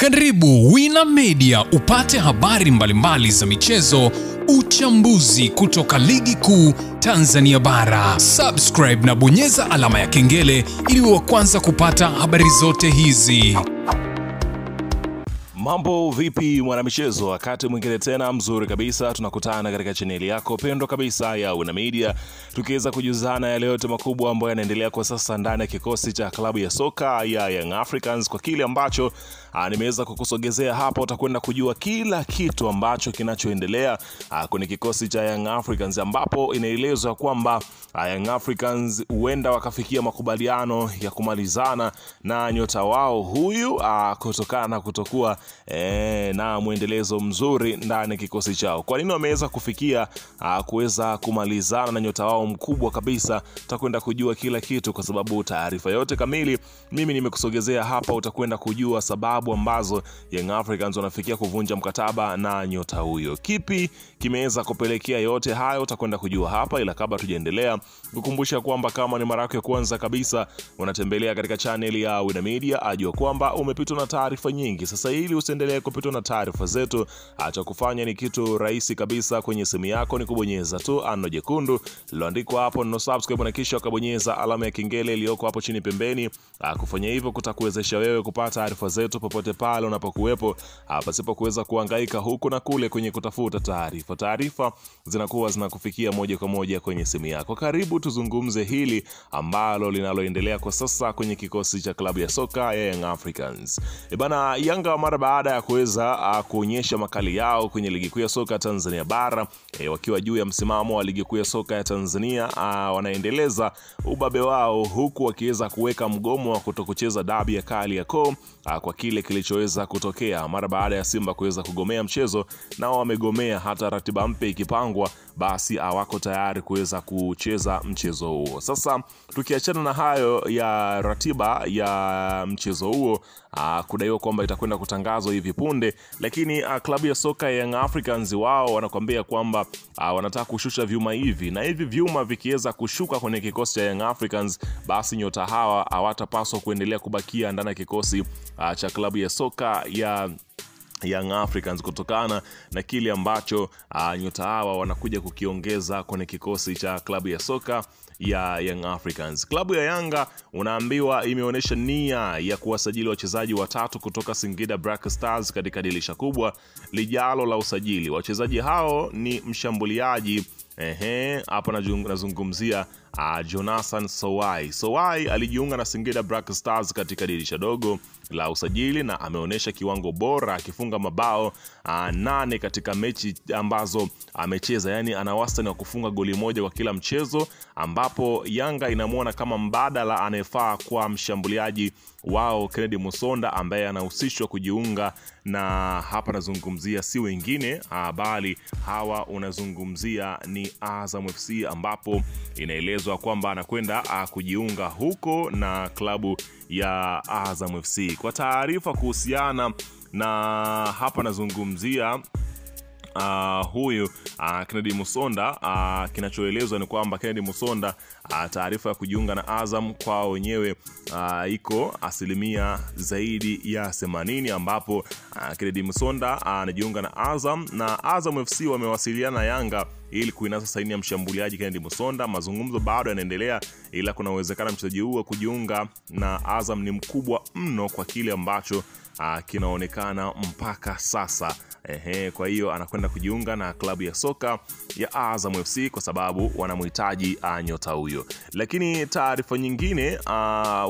Karibu Wina Media upate habari mbalimbali za michezo, uchambuzi kutoka ligi kuu Tanzania bara. Subscribe na bonyeza alama ya kengele ili uwe wa kwanza kupata habari zote hizi. Mambo vipi mwanamichezo, wakati mwingine tena mzuri kabisa tunakutana katika chaneli yako pendwa kabisa ya Wina Media, tukiweza kujuzana yale yote makubwa ambayo yanaendelea kwa sasa ndani ya kikosi cha klabu ya soka ya Young Africans. Kwa kile ambacho nimeweza kukusogezea hapa, utakwenda kujua kila kitu ambacho kinachoendelea kwenye kikosi cha Young Africans, ambapo inaelezwa kwamba Young Africans huenda wakafikia makubaliano ya kumalizana na nyota wao huyu kutokana na kutokuwa na muendelezo mzuri ndani ya kikosi chao. Kwa nini wameweza kufikia kuweza kumalizana na nyota wao mkubwa kabisa? Utakwenda kujua kila kitu, kwa sababu taarifa yote kamili mimi nimekusogezea hapa. Utakwenda kujua sababu ambazo Young Africans wanafikia kuvunja mkataba na nyota huyo. Kipi kimeweza kupelekea yote hayo utakwenda kujua hapa, ila kabla tujaendelea kukumbusha kwamba kama ni mara yako ya kwanza kabisa unatembelea katika channel ya Wina Media, ajua kwamba umepitwa na taarifa nyingi. Sasa ili usiendelee kupitwa na taarifa zetu, acha kufanya ni kitu rahisi kabisa. Kwenye simu yako ni kubonyeza tu ano jekundu liloandikwa hapo no subscribe, na kisha ukabonyeza alama ya kengele iliyoko hapo chini pembeni. Kufanya hivyo kutakuwezesha wewe kupata taarifa zetu popote pale unapokuwepo, pasipo kuweza kuhangaika huku na kule kwenye kutafuta taarifa. Taarifa zinakuwa zinakufikia moja kwa moja kwenye simu yako. Karibu tuzungumze hili ambalo linaloendelea kwa sasa kwenye kikosi cha klabu ya soka ya Young Africans. Bana, Yanga mara baada ya kuweza kuonyesha makali yao kwenye ligi kuu ya soka Tanzania bara, wakiwa juu ya msimamo wa ligi kuu ya soka ya Tanzania, wanaendeleza ubabe wao huku wakiweza kuweka mgomo wa kutokucheza dabi ya Kariakoo kwa kile kilichoweza kutokea mara baada ya Simba kuweza kugomea mchezo. Nao wamegomea hata ratiba mpya ikipangwa, basi hawako tayari kuweza kucheza mchezo huo. Sasa tukiachana na hayo ya ratiba ya mchezo huo kudaiwa kwamba itakwenda kutangazwa hivi punde, lakini klabu ya soka ya Young Africans wao wanakuambia kwamba wanataka kushusha vyuma hivi, na hivi vyuma vikiweza kushuka kwenye kikosi cha Young Africans, basi nyota hawa hawatapaswa kuendelea kubakia ndani ya kikosi cha klabu ya soka ya Young Africans, kutokana na kile ambacho nyota hawa wanakuja kukiongeza kwenye kikosi cha klabu ya soka ya Young Africans. Klabu ya Yanga unaambiwa imeonyesha nia ya kuwasajili wachezaji watatu kutoka Singida Black Stars katika dirisha kubwa lijalo la usajili. Wachezaji hao ni mshambuliaji hapa nazungumzia Jonathan Sowai. Sowai alijiunga na Singida Black Stars katika dirisha dogo la usajili na ameonyesha kiwango bora, akifunga mabao 8 katika mechi ambazo amecheza. Yani ana wastani wa kufunga goli moja kwa kila mchezo, ambapo Yanga inamuona kama mbadala anayefaa kwa mshambuliaji wao Kennedy Musonda, ambaye anahusishwa kujiunga na, hapa nazungumzia si wengine bali hawa unazungumzia ni Azam FC, ambapo inaelezwa kwamba anakwenda kujiunga huko na klabu ya Azam FC. Kwa taarifa kuhusiana na, hapa nazungumzia huyu Kennedy Musonda, kinachoelezwa ni kwamba Kennedy Musonda taarifa ya kujiunga na Azam kwa wenyewe iko asilimia zaidi ya 80, ambapo Kennedy Musonda anajiunga na Azam, na Azam FC wamewasiliana na Yanga ili kuinasa saini ya mshambuliaji Kennedy Musonda. Mazungumzo bado yanaendelea, ila kuna uwezekano mchezaji huo kujiunga na Azam ni mkubwa mno kwa kile ambacho kinaonekana mpaka sasa. Kwa hiyo anakwenda kujiunga na klabu ya soka ya Azam FC kwa sababu wanamhitaji nyota huyo. Lakini taarifa nyingine,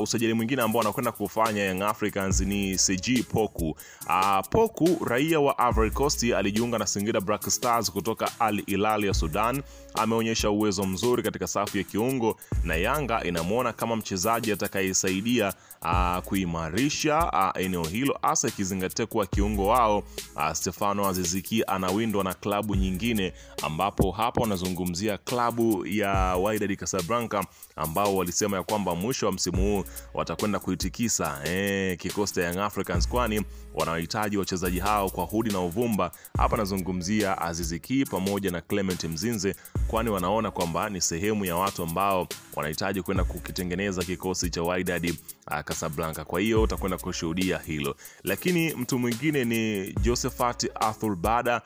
usajili mwingine ambao anakwenda kufanya Young Africans ni CG Poku. Poku, raia wa Ivory Coast, alijiunga na Singida Black Stars kutoka Al Hilal ya Sudan. Ameonyesha uwezo mzuri katika safu ya kiungo, na Yanga inamuona kama mchezaji atakayesaidia kuimarisha eneo hilo, hasa ikizingatia kuwa kiungo wao Stefano Aziziki anawindwa na klabu nyingine, ambapo hapa wanazungumzia klabu ya Wydad Casablanca, ambao walisema ya kwamba mwisho wa msimu huu watakwenda kuitikisa kikosi cha Young Africans, kwani wanahitaji wachezaji hao kwa hudi na uvumba. Hapa nazungumzia Aziziki pamoja na Clement Mzinze, kwani wanaona kwamba ni sehemu ya watu ambao wanahitaji kwenda kukitengeneza kikosi cha Wydad Casablanca. Kwa hiyo utakwenda kushuhudia hilo. Lakini mtu mwingine ni Josephat Arthur Bada.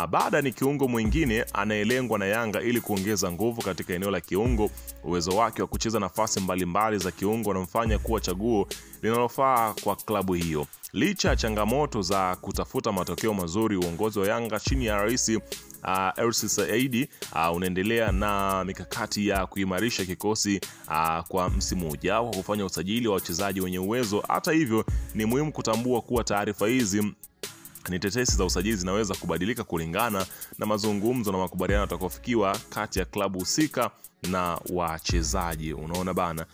Bada ni kiungo mwingine anayelengwa na Yanga ili kuongeza nguvu katika eneo la kiungo. Uwezo wake wa kucheza nafasi mbalimbali za kiungo unamfanya kuwa chaguo linalofaa kwa klabu hiyo. Licha ya changamoto za kutafuta matokeo mazuri, uongozi wa Yanga chini ya Rais Hersi Said unaendelea na mikakati ya kuimarisha kikosi kwa msimu ujao kwa kufanya usajili wa wachezaji wenye uwezo. Hata hivyo, ni muhimu kutambua kuwa taarifa hizi ni tetesi za usajili, zinaweza kubadilika kulingana na mazungumzo na makubaliano yatakayofikiwa kati ya klabu husika na wachezaji. Unaona bana,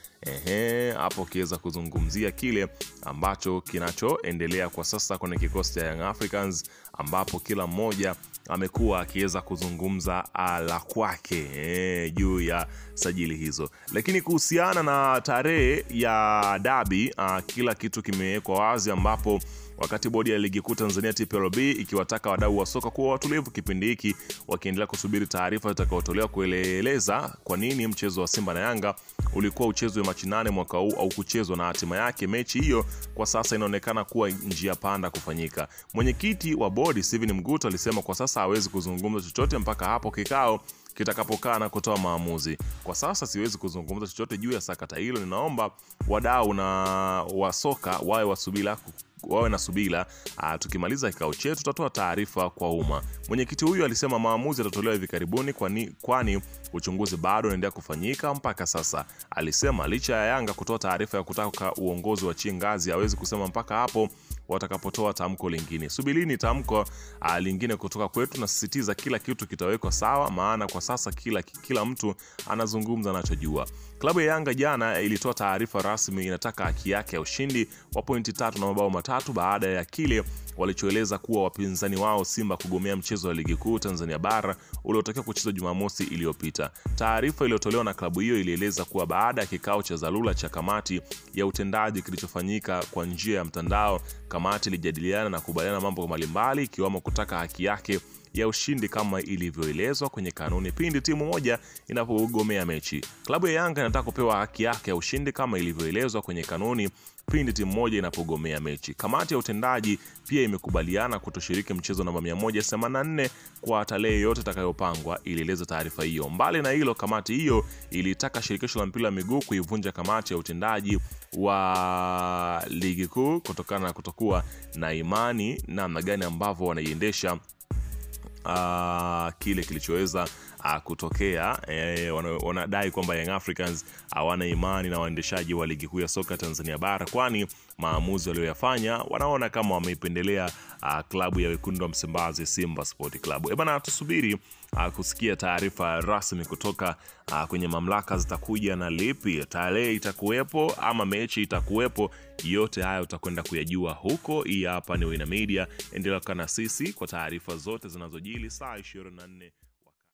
hapo kiweza kuzungumzia kile ambacho kinachoendelea kwa sasa kwenye kikosi cha Young Africans, ambapo kila mmoja amekuwa akiweza kuzungumza la kwake juu ya sajili hizo. Lakini kuhusiana na tarehe ya dabi, kila kitu kimewekwa wazi, ambapo wakati bodi ya ligi kuu Tanzania TPLB ikiwataka wadau wa soka kuwa watulivu kipindi hiki, wakiendelea kusubiri taarifa zitakazotolewa kueleza kwa nini mchezo wa Simba na Yanga ulikuwa uchezwe Machi 8 mwaka huu au kuchezwa, na hatima yake mechi hiyo kwa sasa inaonekana kuwa njia panda kufanyika. Mwenyekiti wa bodi Steven Mguto alisema kwa sasa hawezi kuzungumza chochote mpaka hapo kikao kitakapokaa na kutoa maamuzi. Kwa sasa siwezi kuzungumza chochote juu ya sakata hilo. Ninaomba wadau na wa soka wawe na subira. Tukimaliza kikao chetu tutatoa taarifa kwa umma. Mwenyekiti huyu alisema maamuzi yatatolewa hivi karibuni, kwani uchunguzi bado unaendelea kufanyika mpaka sasa. Alisema licha ya Yanga kutoa taarifa ya kutaka uongozi wa chini ngazi, hawezi kusema mpaka hapo watakapotoa tamko lingine. Subirini tamko lingine kutoka kwetu, na sisitiza kila kitu kitawekwa sawa, maana kwa sasa kila mtu anazungumza anachojua. Klabu ya Yanga jana ilitoa taarifa rasmi inataka haki yake ya ushindi wa pointi 3 na mabao 3 baada ya kile walichoeleza kuwa wapinzani wao Simba kugomea mchezo wa ligi kuu Tanzania bara uliotakiwa kuchezwa Jumamosi iliyopita. Taarifa iliyotolewa na klabu hiyo ilieleza kuwa baada ya kikao cha dharura cha kamati ya utendaji kilichofanyika kwa njia ya mtandao, kamati ilijadiliana na kubaliana mambo mbalimbali, ikiwemo kutaka haki yake ya ushindi kama ilivyoelezwa kwenye kanuni pindi timu moja inapogomea mechi. Klabu ya Yanga inataka kupewa haki yake ya ushindi kama ilivyoelezwa kwenye kanuni pindi timu moja inapogomea mechi. Kamati ya utendaji pia imekubaliana kutoshiriki mchezo namba 184 kwa tarehe yote itakayopangwa, ilieleza taarifa hiyo. Mbali na hilo, kamati hiyo ilitaka shirikisho la mpira wa miguu kuivunja kamati ya utendaji wa ligi kuu kutokana na kutokuwa na imani namna gani ambavyo wanaiendesha kile kilichoweza kutokea. Wanadai kwamba Young Africans hawana imani na waendeshaji wa ligi kuu ya soka Tanzania bara, kwani maamuzi walioyafanya wanaona kama wameipendelea klabu ya wekundu wa Msimbazi Simba Sport Club. Bana, tusubiri kusikia taarifa rasmi kutoka kwenye mamlaka. Zitakuja na lipi, tarehe itakuwepo ama mechi itakuwepo, yote haya utakwenda kuyajua huko. Hii hapa ni Wina Media, endelea kana sisi kwa taarifa zote zinazojili saa 24.